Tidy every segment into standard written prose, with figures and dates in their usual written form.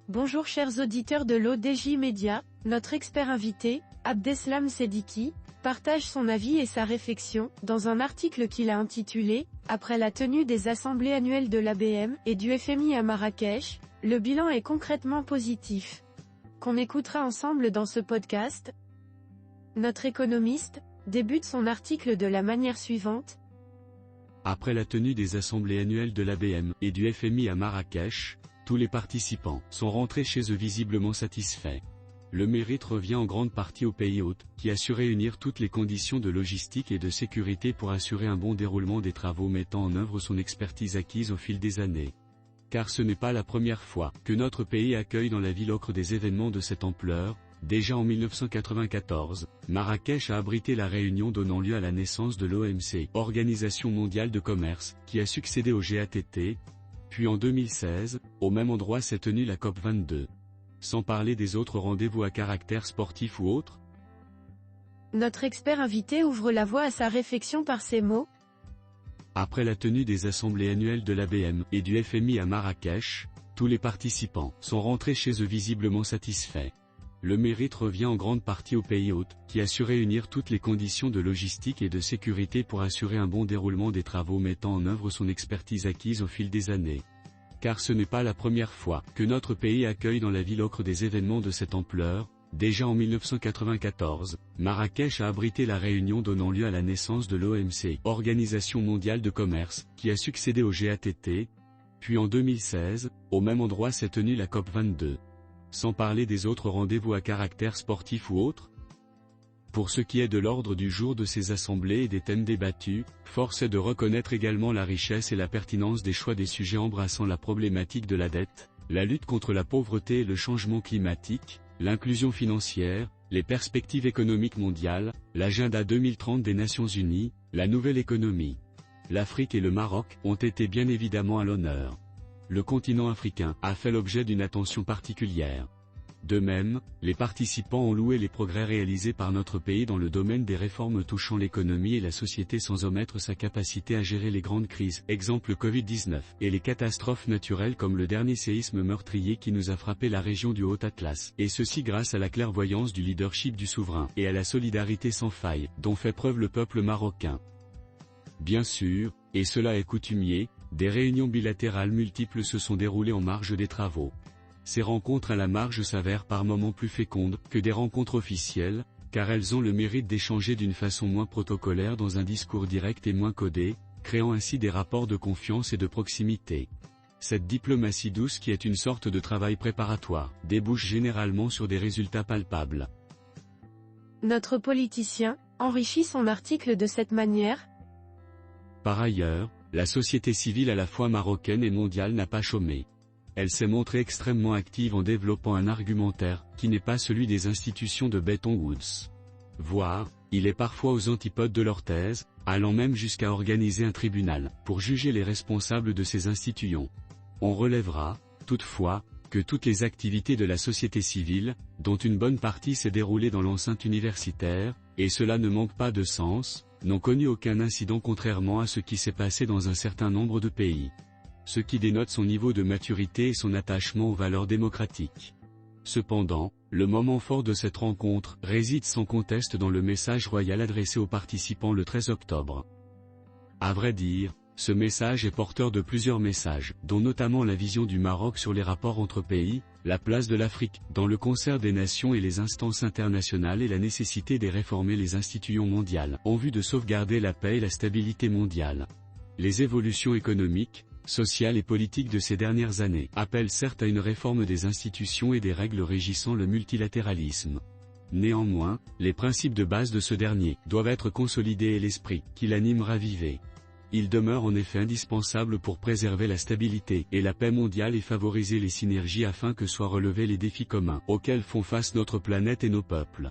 Bonjour chers auditeurs de l'ODJ Média, notre expert invité, Abdeslam Sediki, partage son avis et sa réflexion, dans un article qu'il a intitulé « Après la tenue des assemblées annuelles de l'ABM et du FMI à Marrakech, le bilan est concrètement positif », qu'on écoutera ensemble dans ce podcast. Notre économiste débute son article de la manière suivante. Après la tenue des assemblées annuelles de l'ABM et du FMI à Marrakech, tous les participants sont rentrés chez eux visiblement satisfaits. Le mérite revient en grande partie au pays hôte, qui a su réunir toutes les conditions de logistique et de sécurité pour assurer un bon déroulement des travaux mettant en œuvre son expertise acquise au fil des années. Car ce n'est pas la première fois que notre pays accueille dans la ville ocre des événements de cette ampleur. Déjà en 1994, Marrakech a abrité la réunion donnant lieu à la naissance de l'OMC, Organisation mondiale de commerce, qui a succédé au GATT. Puis en 2016, au même endroit s'est tenue la COP22. Sans parler des autres rendez-vous à caractère sportif ou autres. Notre expert invité ouvre la voie à sa réflexion par ces mots. Après la tenue des assemblées annuelles de l'ABM et du FMI à Marrakech, tous les participants sont rentrés chez eux visiblement satisfaits. Le mérite revient en grande partie au pays hôte, qui a su réunir toutes les conditions de logistique et de sécurité pour assurer un bon déroulement des travaux mettant en œuvre son expertise acquise au fil des années. Car ce n'est pas la première fois que notre pays accueille dans la ville ocre des événements de cette ampleur. Déjà en 1994, Marrakech a abrité la réunion donnant lieu à la naissance de l'OMC, Organisation mondiale de commerce, qui a succédé au GATT. Puis en 2016, au même endroit s'est tenue la COP22. Sans parler des autres rendez-vous à caractère sportif ou autres. Pour ce qui est de l'ordre du jour de ces assemblées et des thèmes débattus, force est de reconnaître également la richesse et la pertinence des choix des sujets embrassant la problématique de la dette, la lutte contre la pauvreté et le changement climatique, l'inclusion financière, les perspectives économiques mondiales, l'agenda 2030 des Nations Unies, la nouvelle économie. L'Afrique et le Maroc ont été bien évidemment à l'honneur. Le continent africain a fait l'objet d'une attention particulière. De même, les participants ont loué les progrès réalisés par notre pays dans le domaine des réformes touchant l'économie et la société sans omettre sa capacité à gérer les grandes crises, exemple Covid-19, et les catastrophes naturelles comme le dernier séisme meurtrier qui nous a frappé la région du Haut-Atlas, et ceci grâce à la clairvoyance du leadership du souverain, et à la solidarité sans faille, dont fait preuve le peuple marocain. Bien sûr, et cela est coutumier, des réunions bilatérales multiples se sont déroulées en marge des travaux. Ces rencontres à la marge s'avèrent par moments plus fécondes que des rencontres officielles, car elles ont le mérite d'échanger d'une façon moins protocolaire dans un discours direct et moins codé, créant ainsi des rapports de confiance et de proximité. Cette diplomatie douce qui est une sorte de travail préparatoire, débouche généralement sur des résultats palpables. Notre politicien enrichit son article de cette manière. Par ailleurs, la société civile à la fois marocaine et mondiale n'a pas chômé. Elle s'est montrée extrêmement active en développant un argumentaire, qui n'est pas celui des institutions de Bretton Woods. Voire, il est parfois aux antipodes de leur thèse, allant même jusqu'à organiser un tribunal, pour juger les responsables de ces institutions. On relèvera, toutefois, que toutes les activités de la société civile, dont une bonne partie s'est déroulée dans l'enceinte universitaire, et cela ne manque pas de sens, n'ont connu aucun incident contrairement à ce qui s'est passé dans un certain nombre de pays. Ce qui dénote son niveau de maturité et son attachement aux valeurs démocratiques. Cependant, le moment fort de cette rencontre réside sans conteste dans le message royal adressé aux participants le 13 octobre. À vrai dire, ce message est porteur de plusieurs messages, dont notamment la vision du Maroc sur les rapports entre pays, la place de l'Afrique dans le concert des nations et les instances internationales et la nécessité de réformer les institutions mondiales, en vue de sauvegarder la paix et la stabilité mondiale. Les évolutions économiques, sociales et politiques de ces dernières années appellent certes à une réforme des institutions et des règles régissant le multilatéralisme. Néanmoins, les principes de base de ce dernier doivent être consolidés et l'esprit qui l'anime ravivé. Il demeure en effet indispensable pour préserver la stabilité et la paix mondiale et favoriser les synergies afin que soient relevés les défis communs auxquels font face notre planète et nos peuples.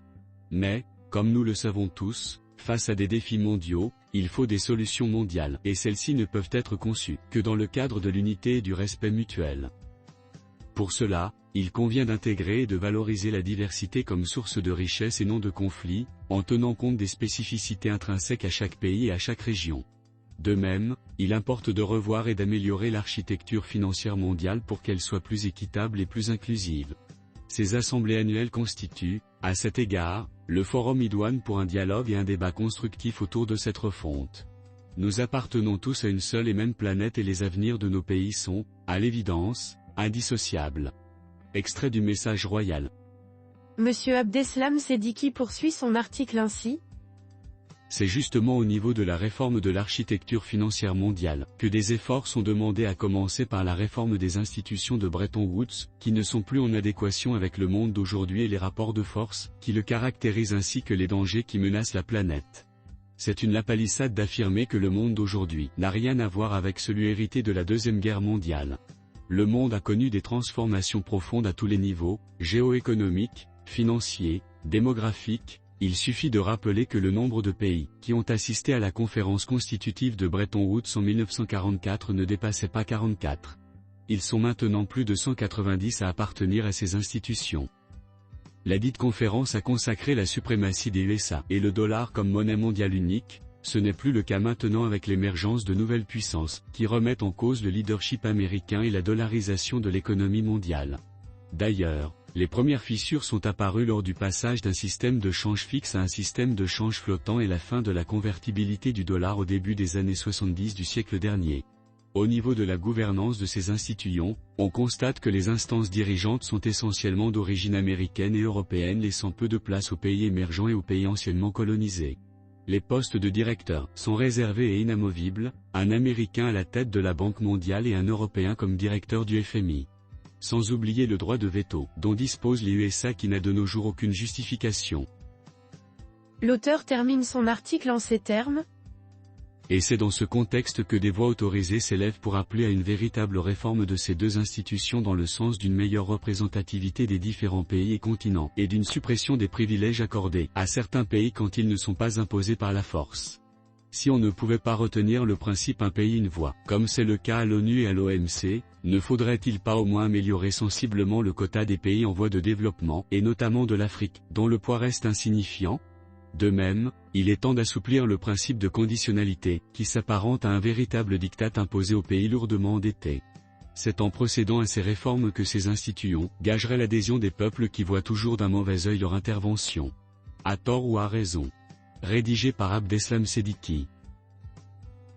Mais, comme nous le savons tous, face à des défis mondiaux, il faut des solutions mondiales, et celles-ci ne peuvent être conçues que dans le cadre de l'unité et du respect mutuel. Pour cela, il convient d'intégrer et de valoriser la diversité comme source de richesse et non de conflit, en tenant compte des spécificités intrinsèques à chaque pays et à chaque région. De même, il importe de revoir et d'améliorer l'architecture financière mondiale pour qu'elle soit plus équitable et plus inclusive. Ces assemblées annuelles constituent, à cet égard, le forum idoine pour un dialogue et un débat constructif autour de cette refonte. Nous appartenons tous à une seule et même planète et les avenirs de nos pays sont, à l'évidence, indissociables. Extrait du message royal. Monsieur Abdeslam Seddiqui poursuit son article ainsi. C'est justement au niveau de la réforme de l'architecture financière mondiale, que des efforts sont demandés à commencer par la réforme des institutions de Bretton Woods, qui ne sont plus en adéquation avec le monde d'aujourd'hui et les rapports de force, qui le caractérisent ainsi que les dangers qui menacent la planète. C'est une lapalissade d'affirmer que le monde d'aujourd'hui n'a rien à voir avec celui hérité de la Deuxième Guerre mondiale. Le monde a connu des transformations profondes à tous les niveaux, géoéconomiques, financiers, démographiques. Il suffit de rappeler que le nombre de pays qui ont assisté à la conférence constitutive de Bretton Woods en 1944 ne dépassait pas 44. Ils sont maintenant plus de 190 à appartenir à ces institutions. La dite conférence a consacré la suprématie des USA et le dollar comme monnaie mondiale unique. Ce n'est plus le cas maintenant avec l'émergence de nouvelles puissances, qui remettent en cause le leadership américain et la dollarisation de l'économie mondiale. D'ailleurs, les premières fissures sont apparues lors du passage d'un système de change fixe à un système de change flottant et la fin de la convertibilité du dollar au début des années 70 du siècle dernier. Au niveau de la gouvernance de ces institutions, on constate que les instances dirigeantes sont essentiellement d'origine américaine et européenne, laissant peu de place aux pays émergents et aux pays anciennement colonisés. Les postes de directeur sont réservés et inamovibles, un Américain à la tête de la Banque mondiale et un Européen comme directeur du FMI. Sans oublier le droit de veto, dont disposent les USA qui n'a de nos jours aucune justification. L'auteur termine son article en ces termes. Et c'est dans ce contexte que des voix autorisées s'élèvent pour appeler à une véritable réforme de ces deux institutions dans le sens d'une meilleure représentativité des différents pays et continents, et d'une suppression des privilèges accordés à certains pays quand ils ne sont pas imposés par la force. Si on ne pouvait pas retenir le principe un pays une voix, comme c'est le cas à l'ONU et à l'OMC, ne faudrait-il pas au moins améliorer sensiblement le quota des pays en voie de développement, et notamment de l'Afrique, dont le poids reste insignifiant ? De même, il est temps d'assouplir le principe de conditionnalité, qui s'apparente à un véritable diktat imposé aux pays lourdement endettés. C'est en procédant à ces réformes que ces institutions gageraient l'adhésion des peuples qui voient toujours d'un mauvais œil leur intervention. À tort ou à raison. Rédigé par Abdeslam Seddiqui.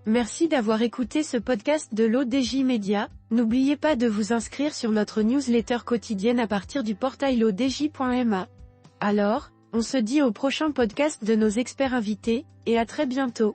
Merci d'avoir écouté ce podcast de l'ODJ Media. N'oubliez pas de vous inscrire sur notre newsletter quotidienne à partir du portail lodj.ma. Alors, on se dit au prochain podcast de nos experts invités, et à très bientôt.